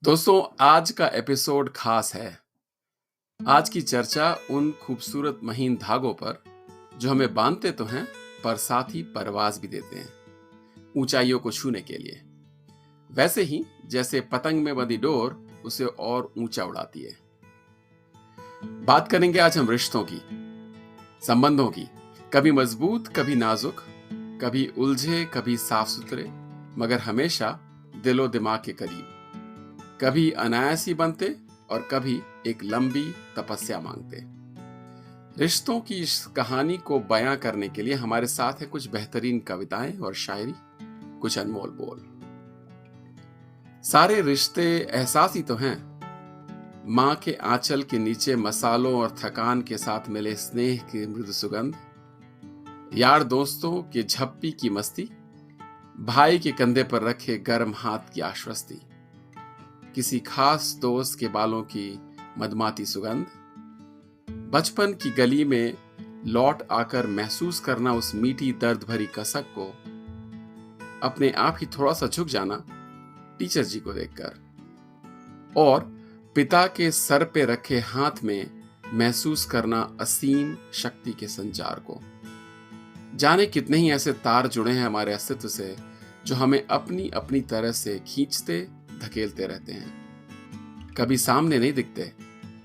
दोस्तों, आज का एपिसोड खास है। आज की चर्चा उन खूबसूरत महीन धागों पर जो हमें बांधते तो हैं पर साथ ही परवाज भी देते हैं ऊंचाइयों को छूने के लिए। वैसे ही जैसे पतंग में बंधी डोर उसे और ऊंचा उड़ाती है। बात करेंगे आज हम रिश्तों की, संबंधों की। कभी मजबूत, कभी नाजुक, कभी उलझे, कभी साफ सुथरे, मगर हमेशा दिलो दिमाग के करीब। कभी अनायासी बनते और कभी एक लंबी तपस्या मांगते। रिश्तों की इस कहानी को बयां करने के लिए हमारे साथ है कुछ बेहतरीन कविताएं और शायरी, कुछ अनमोल बोल। सारे रिश्ते एहसासी तो हैं। मां के आंचल के नीचे मसालों और थकान के साथ मिले स्नेह की मृदु सुगंध, यार दोस्तों के झप्पी की मस्ती, भाई के कंधे पर रखे गर्म हाथ की आश्वस्ति, किसी खास दोस्त के बालों की मदमाती सुगंध, बचपन की गली में लौट आकर महसूस करना उस मीठी दर्द भरी कसक को, अपने आप ही थोड़ा सा झुक जाना टीचर जी को देखकर, और पिता के सर पे रखे हाथ में महसूस करना असीम शक्ति के संचार को। जाने कितने ही ऐसे तार जुड़े हैं हमारे अस्तित्व से जो हमें अपनी अपनी तरह से खींचते धकेलते रहते हैं। कभी सामने नहीं दिखते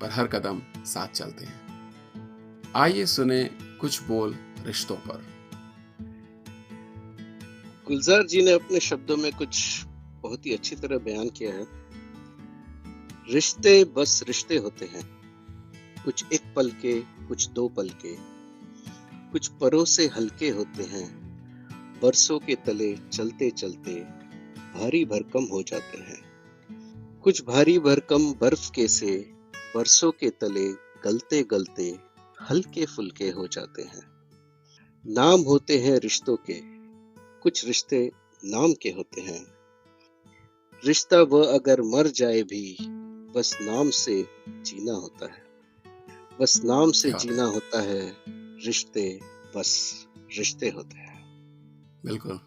पर हर कदम साथ चलते हैं। आइए सुने कुछ बोल रिश्तों पर। गुलजार जी ने अपने शब्दों में कुछ बहुत ही अच्छी तरह बयान किया है। रिश्ते बस रिश्ते होते हैं, कुछ एक पल के, कुछ दो पल के, कुछ परों से हल्के होते हैं, बरसों के तले चलते चलते भारी भरकम हो जाते हैं। कुछ भारी भरकम बर्फ के से बरसों के तले गलते गलते हल्के फुल्के हो जाते हैं। नाम होते हैं रिश्तों के, कुछ रिश्ते नाम के होते हैं। रिश्ता वह अगर मर जाए भी बस नाम से जीना होता है, बस नाम से जीना होता है। रिश्ते बस रिश्ते होते हैं। बिल्कुल।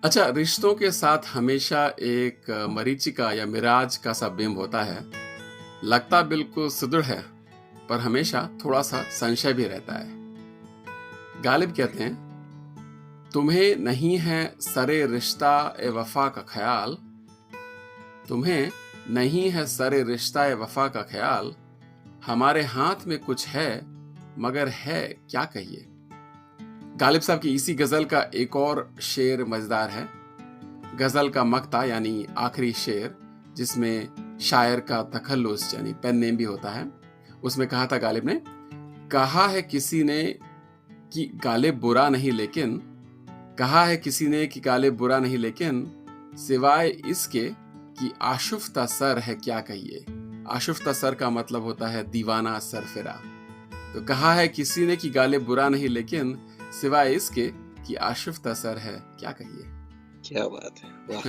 अच्छा, रिश्तों के साथ हमेशा एक मरीचिका या मिराज का सा बिंब होता है। लगता बिल्कुल सुदृढ़ है पर हमेशा थोड़ा सा संशय भी रहता है। गालिब कहते हैं, तुम्हें नहीं है सरे रिश्ता ए वफा का ख्याल, तुम्हें नहीं है सरे रिश्ता ए वफा का ख्याल, हमारे हाथ में कुछ है मगर है क्या कहिए। गालिब साहब की इसी गजल का एक और शेर मजेदार है। गजल का मक्ता यानी आखिरी शेर, जिसमें शायर का तखल्लुस यानी पेन नेम भी होता है, उसमें कहा था गालिब ने, कहा है किसी ने कि गालिब बुरा नहीं लेकिन, कहा है किसी ने कि गालिब बुरा नहीं लेकिन, सिवाय इसके कि आशुफ्ता सर है क्या कहिए। आशुफ्ता सर का मतलब होता है दीवाना सरफिरा। तो कहा है किसी ने कि गालिब बुरा नहीं लेकिन, सिवाय इसके कि आशुफ्ता सर है क्या कहिए। क्या बात है, वाह।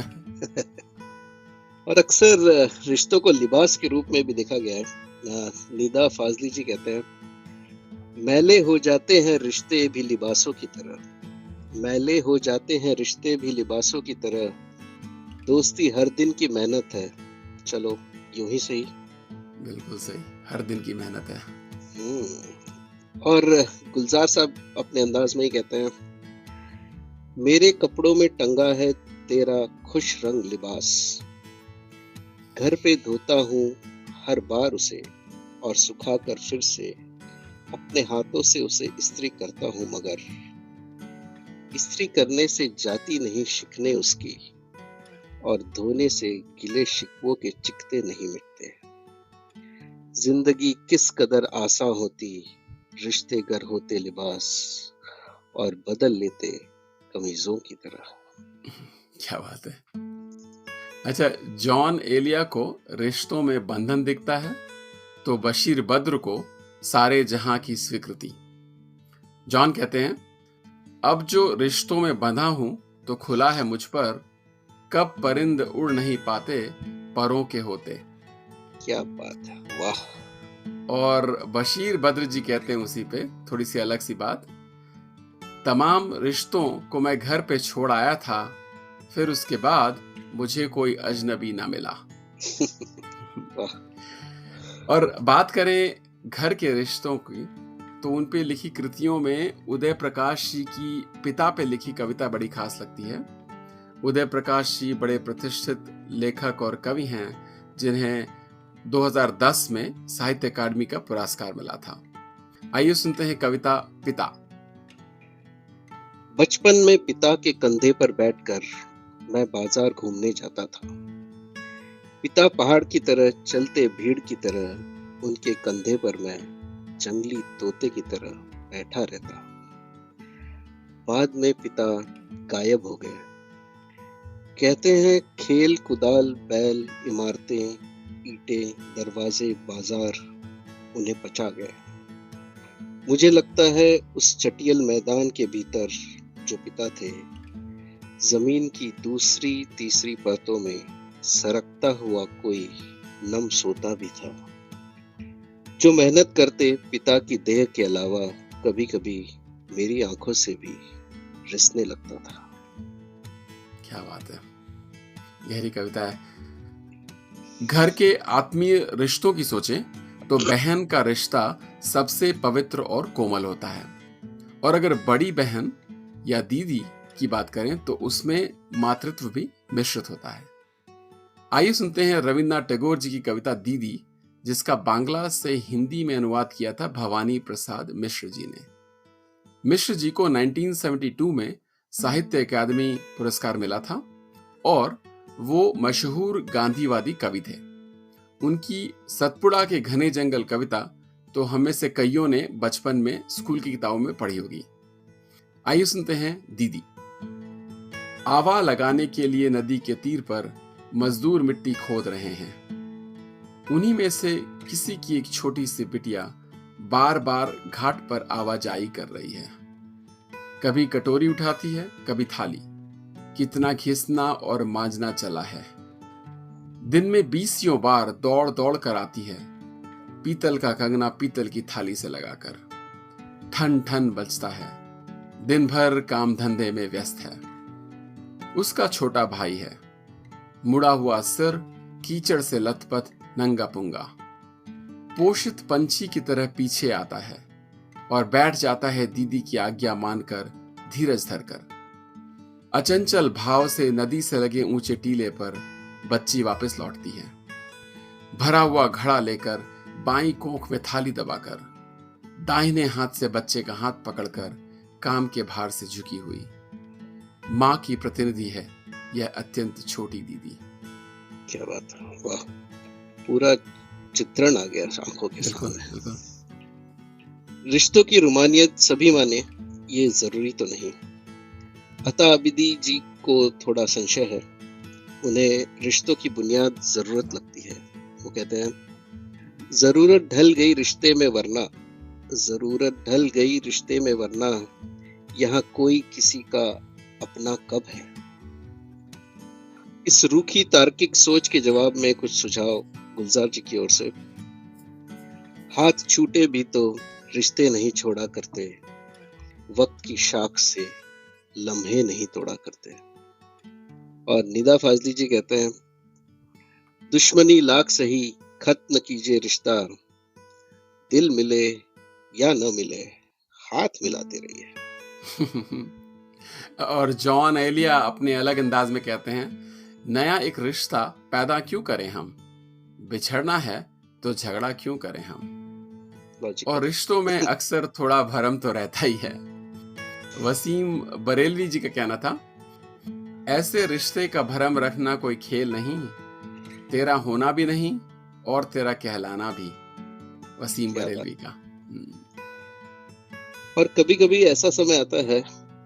और अक्सर रिश्तों को लिबास के रूप में भी देखा गया है। निदा फाजली जी कहते हैं, मैले हो जाते हैं रिश्ते भी लिबासों की तरह, मैले हो जाते हैं रिश्ते भी लिबासों की तरह, दोस्ती हर दिन की मेहनत है, चलो यूं ही सही। बिल्कुल सही, हर दिन की मेहनत है। और गुलजार साहब अपने अंदाज में ही कहते हैं, मेरे कपड़ों में टंगा है तेरा खुश रंग लिबास, घर पे धोता हूँ हर बार उसे और सुखाकर फिर से अपने हाथों से उसे इस्त्री करता हूँ, मगर इस्त्री करने से जाती नहीं शिकने उसकी, और धोने से गिले शिकवों के चिकते नहीं मिटते। जिंदगी किस कदर आसान होती, रिश्ते गर होते लिबास, और बदल लेते कमीजों की तरह। क्या बात है। अच्छा, जॉन एलिया को रिश्तों में बंधन दिखता है तो बशीर बद्र को सारे जहां की स्वीकृति। जॉन कहते हैं, अब जो रिश्तों में बंधा हूं तो खुला है मुझ पर, कब परिंद उड़ नहीं पाते परों के होते। क्या बात है, वाह। और बशीर बद्र जी कहते हैं उसी पे थोड़ी सी अलग सी बात, तमाम रिश्तों को मैं घर पे छोड़ आया था, फिर उसके बाद मुझे कोई अजनबी ना मिला। वाह! और बात करें घर के रिश्तों की, तो उन पे लिखी कृतियों में उदय प्रकाश जी की पिता पे लिखी कविता बड़ी खास लगती है। उदय प्रकाश जी बड़े प्रतिष्ठित लेखक और कवि हैं, जिन्हें 2010 में साहित्य अकादमी का पुरस्कार मिला था। आइए सुनते हैं कविता पिता। बचपन में पिता के कंधे पर बैठकर मैं बाजार घूमने जाता था। पिता पहाड़ की तरह चलते भीड़ की तरह, उनके कंधे पर मैं जंगली तोते की तरह बैठा रहता। बाद में पिता गायब हो गए। कहते हैं खेल कुदाल बैल इमारतें ईंटें दरवाजे बाजार उन्हें पचा गए। मुझे लगता है उस चटियल मैदान के भीतर जो पिता थे, जमीन की दूसरी तीसरी परतों में सरकता हुआ कोई नम सोता भी था, जो मेहनत करते पिता की देह के अलावा कभी कभी मेरी आंखों से भी रिसने लगता था। क्या बात है, गहरी कविता है। घर के आत्मीय रिश्तों की सोचें तो बहन का रिश्ता सबसे पवित्र और कोमल होता है, और अगर बड़ी बहन या दीदी की बात करें तो उसमें मातृत्व भी मिश्रित होता है। आइए सुनते हैं रविन्द्रनाथ टैगोर जी की कविता दीदी, जिसका बांग्ला से हिंदी में अनुवाद किया था भवानी प्रसाद मिश्र जी ने। मिश्र जी को 1972 में साहित्य अकादमी पुरस्कार मिला था और वो मशहूर गांधीवादी कवि थे। उनकी सतपुड़ा के घने जंगल कविता तो हमें से कईयों ने बचपन में स्कूल की किताबों में पढ़ी होगी। आइए सुनते हैं दीदी। आवा लगाने के लिए नदी के तीर पर मजदूर मिट्टी खोद रहे हैं। उन्हीं में से किसी की एक छोटी सी बिटिया बार बार घाट पर आवाजाही कर रही है। कभी कटोरी उठाती है, कभी थाली। कितना घिसना और मांजना चला है। दिन में 20 बार दौड़ दौड़ कर आती है, पीतल का कंगना पीतल की थाली से लगाकर। ठन ठन बजता है, दिन भर काम धंधे में व्यस्त है। उसका छोटा भाई है, मुड़ा हुआ सिर, कीचड़ से लथपथ, नंगा पुंगा। पोषित पंछी की तरह पीछे आता है और बैठ जाता है दीदी की आज्ञा मानकर, धीरज धरकर। अचंचल भाव से नदी से लगे ऊंचे टीले पर बच्ची वापस लौटती है, भरा हुआ घड़ा लेकर, बाईं कोख में थाली दबाकर। दाहिने हाथ से बच्चे का हाथ पकड़कर काम के भार से झुकी हुई माँ की प्रतिनिधि है यह अत्यंत छोटी दीदी। क्या बात है, वाह! पूरा चित्रण आ गया आंखों के बिल्कुल, सामने। बिल्कुल। रिश्तों की रोमानियत सभी माने ये जरूरी तो नहीं। अता आबिदी जी को थोड़ा संशय है। उन्हें रिश्तों की बुनियाद जरूरत लगती है। वो कहते हैं, जरूरत ढल गई रिश्ते में वरना, जरूरत ढल गई रिश्ते में वरना, यहाँ कोई किसी का अपना कब है। इस रूखी तार्किक सोच के जवाब में कुछ सुझाव गुलजार जी की ओर से। हाथ छूटे भी तो रिश्ते नहीं छोड़ा करते, वक्त की शाख से लम्हे नहीं तोड़ा करते। और निदा फाजली जी कहते हैं, दुश्मनी लाख सही खत्म कीजिए रिश्ता, दिल मिले या न मिले हाथ मिलाते रहिए। और जॉन एलिया अपने अलग अंदाज में कहते हैं, नया एक रिश्ता पैदा क्यों करें हम, बिछड़ना है तो झगड़ा क्यों करें हम। और रिश्तों में अक्सर थोड़ा भरम तो रहता ही है। वसीम बरेलवी जी का कहना था, ऐसे रिश्ते का भरम रखना कोई खेल नहीं, तेरा होना भी नहीं और तेरा कहलाना भी। वसीम बरेलवी का। और कभी कभी ऐसा समय आता है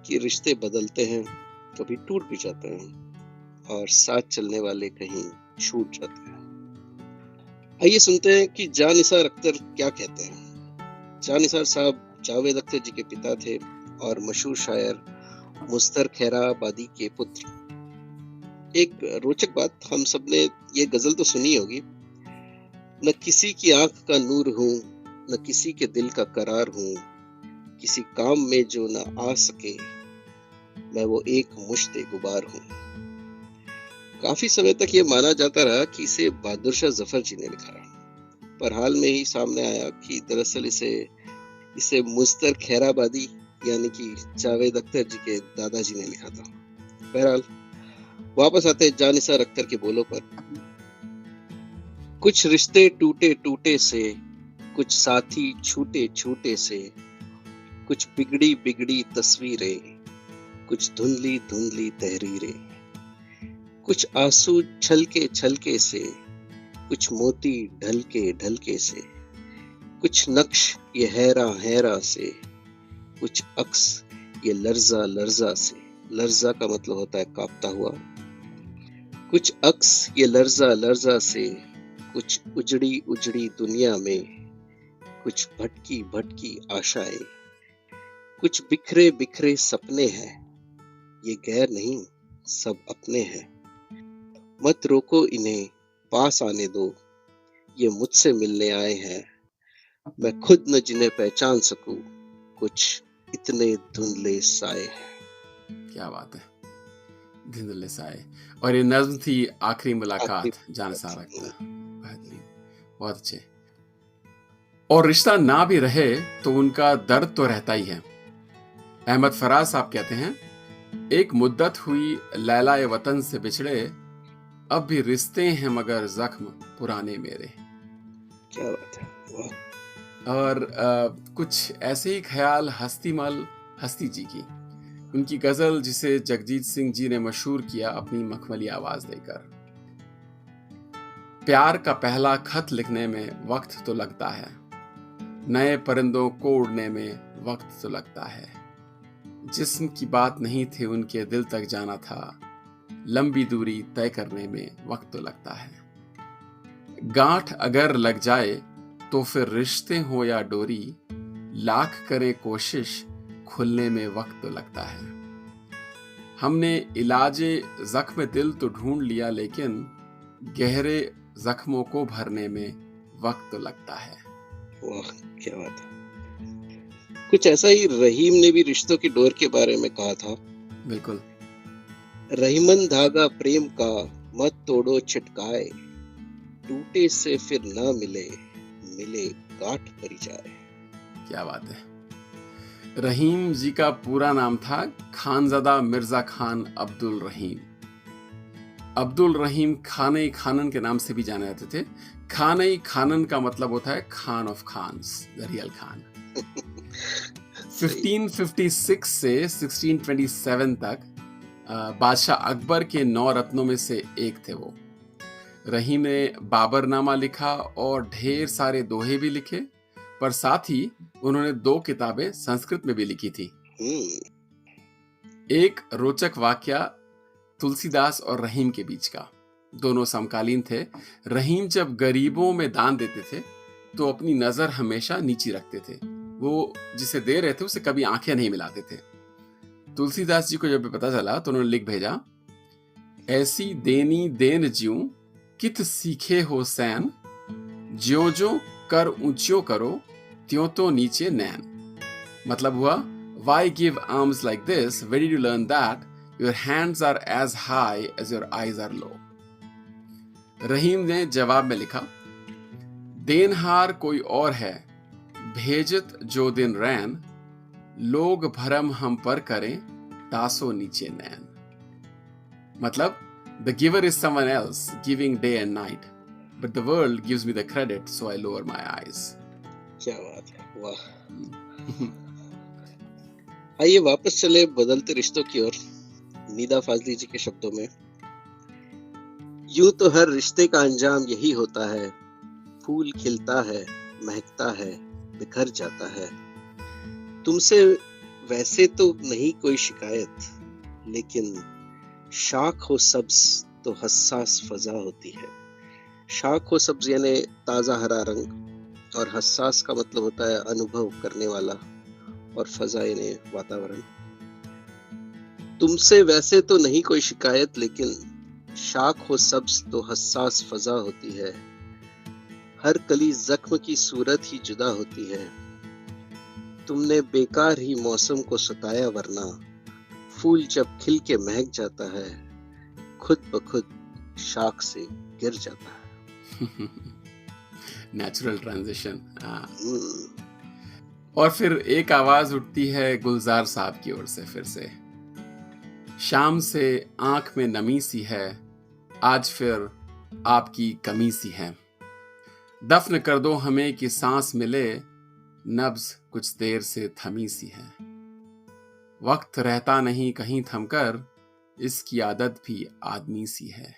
कि रिश्ते बदलते हैं, कभी टूट भी जाते हैं और साथ चलने वाले कहीं छूट जाते हैं। आइए सुनते हैं कि जान निसार अख्तर क्या कहते हैं। जान निसार साहब जावेद अख्तर जी के पिता थे और मशहूर शायर मुस्तर खैराबादी के पुत्र। एक रोचक बात, हम सबने ये गजल तो सुनी होगी, न किसी की आंख का नूर हूँ, न किसी के दिल का करार हूँ, किसी काम में जो न आ सके, मैं वो एक मुश्ते गुबार हूँ। काफी समय तक ये माना जाता रहा कि इसे बहादुर शाह जफर जी ने लिखा, पर हाल में ही सामने आया कि दरअसल इसे इसे मुश्तर खैराबादी यानी कि जावेद अख्तर जी के दादाजी ने लिखा था। बहरहाल वापस आते हैं जानिसार अख्तर के बोलों पर। कुछ रिश्ते टूटे टूटे से, कुछ साथी छूटे छूटे से, कुछ बिगड़ी बिगड़ी तस्वीरें, कुछ धुंधली धुंधली तहरीरें, कुछ आंसू छलके छलके से, कुछ मोती ढलके ढलके से, कुछ नक्श ये हैरा हैरा से, कुछ अक्स ये लर्जा लर्जा से, लर्जा का मतलब होता है कांपता हुआ, कुछ अक्स ये लर्जा लर्जा से, कुछ उजड़ी उजड़ी दुनिया में, कुछ भटकी भटकी आशाएं, कुछ बिखरे बिखरे सपने हैं, ये गैर नहीं सब अपने हैं, मत रोको इन्हें पास आने दो, ये मुझसे मिलने आए हैं, मैं खुद न जिन्हें पहचान सकूं, कुछ इतने धुंधले साए हैं। क्या बात है, धुंधले साए। और ये नज्म थी आखिरी मुलाकात जानिसार अख्तर। बेहतरीन, बहुत अच्छे। और रिश्ता ना भी रहे तो उनका दर्द तो रहता ही है। अहमद फराज साहब कहते हैं, एक मुद्दत हुई लैला ए वतन से बिछड़े, अब भी रिश्ते हैं मगर जख्म पुराने मेरे। क्या बात है, वाह। और कुछ ऐसे ही ख्याल हस्तीमल हस्ती जी की, उनकी गजल जिसे जगजीत सिंह जी ने मशहूर किया अपनी मखमली आवाज देकर। प्यार का पहला खत लिखने में वक्त तो लगता है, नए परिंदों को उड़ने में वक्त तो लगता है, जिस्म की बात नहीं थी उनके दिल तक जाना था, लंबी दूरी तय करने में वक्त तो लगता है। गांठ अगर लग जाए तो फिर रिश्ते हो या डोरी, लाख करे कोशिश खुलने में वक्त तो लगता है। हमने इलाजे जख्म दिल तो ढूंढ लिया, लेकिन गहरे जख्मों को भरने में वक्त तो लगता है। वाह, क्या बात है। कुछ ऐसा ही रहीम ने भी रिश्तों की डोर के बारे में कहा था। बिल्कुल। रहीमन धागा प्रेम का मत तोड़ो छिटकाए, टूटे से फिर ना मिले, मिले गांठ भरी जाए। क्या बात है। रहीम जी का पूरा नाम था खानज़दा मिर्जा खान अब्दुल रहीम। अब्दुल रहीम खाने खानन के नाम से भी जाने जाते थे। खाने खानन का मतलब होता है Khan of Khans, the real Khan. 1556 से 1627 तक बादशाह अकबर के 9 रत्नों में से एक थे वो। रहीम ने बाबरनामा लिखा और ढेर सारे दोहे भी लिखे, पर साथ ही उन्होंने 2 किताबें संस्कृत में भी लिखी थी। एक रोचक वाकया तुलसीदास और रहीम के बीच का। दोनों समकालीन थे। रहीम जब गरीबों में दान देते थे तो अपनी नजर हमेशा नीची रखते थे। वो जिसे दे रहे थे उसे कभी आंखें नहीं मिलाते थे। तुलसीदास जी को जब पता चला तो उन्होंने लिख भेजा, ऐसी देनी देन ज्यूं कित सीखे हो सैन, ज्यो ज्यो कर ऊंचियो करो त्यों तो नीचे नैन। मतलब हुआ, why give alms like this? Where did you learn that? Your hands are as high as your eyes are low. रहीम ने जवाब में लिखा, देनहार कोई और है भेजत जो दिन रैन, लोग भरम हम पर करें तासो नीचे नैन। मतलब the giver is someone else giving day and night, but the world gives me the credit, so I lower my eyes. क्या बात है, वाह। आइए वापस चले बदलते रिश्तों की ओर। निदा फाजली जी के शब्दों में, यूं तो हर रिश्ते का अंजाम यही होता है, फूल खिलता है, महकता है, बिखर जाता है। तुमसे वैसे तो नहीं कोई शिकायत, लेकिन शाख हो सब्ज तो हसास फजा होती है। शाख हो सब्ज यानी ताजा हरा रंग, और हसास का मतलब होता है अनुभव करने वाला, और फजा यानी वातावरण। तुमसे वैसे तो नहीं कोई शिकायत, लेकिन शाख हो सब्ज तो हसास फजा होती है। हर कली जख्म की सूरत ही जुदा होती है। तुमने बेकार ही मौसम को सताया, वरना फूल जब खिल के महक जाता है, खुद ब खुद शाख से गिर जाता है। Natural transition. हम्म, और फिर एक आवाज उठती है गुलजार साहब की ओर से फिर से, शाम से आंख में नमी सी है, आज फिर आपकी कमी सी है, दफन कर दो हमें कि सांस मिले, नब्ज कुछ देर से थमी सी है, वक्त रहता नहीं कहीं थमकर, इसकी आदत भी आदमी सी है,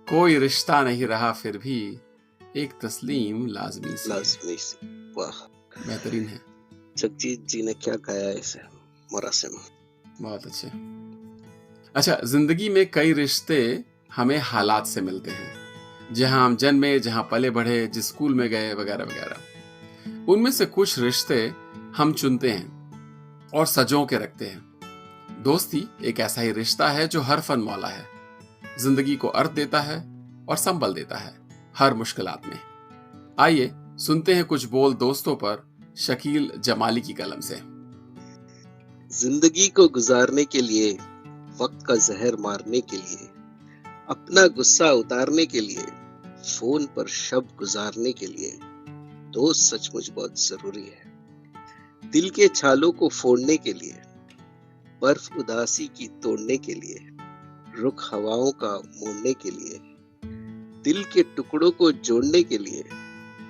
कोई रिश्ता नहीं रहा फिर भी, एक तस्लीम लाजमी सी है। लाजमी सी। वाह, बेहतरीन है। जगजीत जी ने क्या गाया है इसे मरासिम। बहुत अच्छे। अच्छा, जिंदगी में कई रिश्ते हमें हालात से मिलते हैं, जहां हम जन्मे, जहां पले बढ़े, जिस स्कूल में गए, वगैरह वगैरह। उनमें से कुछ रिश्ते हम चुनते हैं और सजों के रखते हैं। दोस्ती एक ऐसा ही रिश्ता है जो हर फन मौला है, जिंदगी को अर्थ देता है और संबल देता है हर मुश्किलात में। आइए सुनते हैं कुछ बोल दोस्तों पर शकील जमाली की कलम से। जिंदगी को गुजारने के लिए, वक्त का जहर मारने के लिए, अपना गुस्सा उतारने के लिए, फोन पर शब्द गुजारने के लिए दोस्त सचमुच बहुत जरूरी है। दिल के छालों को फोड़ने के लिए, बर्फ उदासी की तोड़ने के लिए, रुख हवाओं का मोड़ने के लिए, दिल के टुकड़ों को जोड़ने के लिए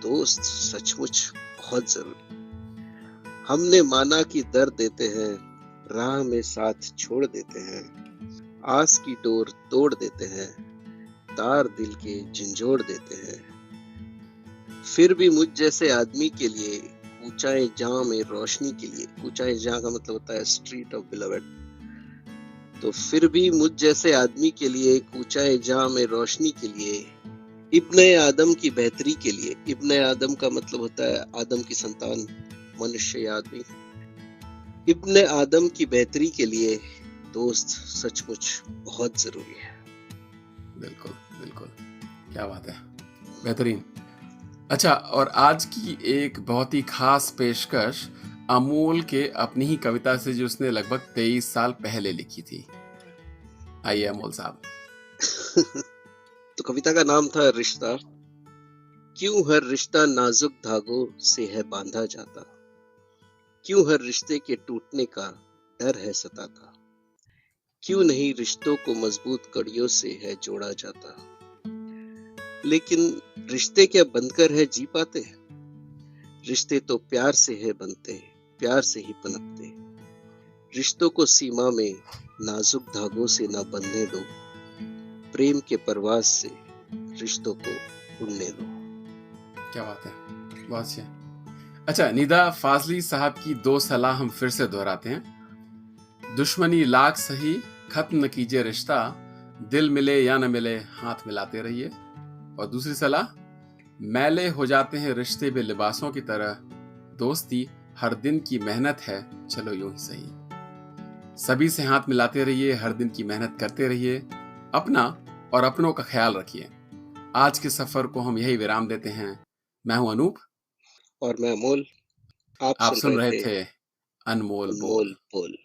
दोस्त सचमुच बहुत जरूरी। हमने माना कि दर्द देते हैं, राह में साथ छोड़ देते हैं, आस की डोर तोड़ देते हैं, तार दिल के झंझोड़ देते हैं। फिर भी मुझ जैसे आदमी के लिए ऊंचाई जहां में रोशनी के लिए, ऊंचाई जहां का मतलब होता है स्ट्रीट ऑफ बिलवेड, तो फिर भी मुझ जैसे आदमी के लिए ऊंचाई जहां में रोशनी के लिए, इब्ने आदम की बेहतरी के लिए, इब्ने आदम का मतलब होता है आदम की संतान, मनुष्य या आदमी, इब्ने आदम की बेहतरी के लिए दोस्त सचमुच बहुत जरूरी है। बिल्कुल बिल्कुल, क्या बात है, बेहतरीन। अच्छा, और आज की एक बहुत ही खास पेशकश अमोल के अपनी ही कविता से, जो उसने लगभग 23 साल पहले लिखी थी। आइए अमोल साहब। तो कविता का नाम था रिश्ता। क्यों हर रिश्ता नाजुक धागों से है बांधा जाता, क्यों हर रिश्ते के टूटने का डर है सताता, क्यों नहीं रिश्तों को मजबूत कड़ियों से है जोड़ा जाता, लेकिन रिश्ते क्या बनकर है जी पाते, रिश्ते तो प्यार से है बनते, प्यार से ही पनपते, रिश्तों को सीमा में नाजुक धागों से न बंधने दो, प्रेम के परवास से रिश्तों को उड़ने दो। क्या बात है, बहुत अच्छे। अच्छा, निदा फाजली साहब की 2 सलाह हम फिर से दोहराते हैं। दुश्मनी लाख सही, खत्म न कीजिए रिश्ता, दिल मिले या न मिले हाथ मिलाते रहिए। और दूसरी सलाह, मैले हो जाते हैं रिश्ते भी लिबासों की तरह, दोस्ती हर दिन की मेहनत है, चलो यूं ही सही। सभी से हाथ मिलाते रहिए, हर दिन की मेहनत करते रहिए, अपना और अपनों का ख्याल रखिए। आज के सफर को हम यही विराम देते हैं। मैं हूं अनूप और मैं अमोल। आप आप सुन सुन रहे रहे थे थे अनमोल बोल। अनमोल बोल।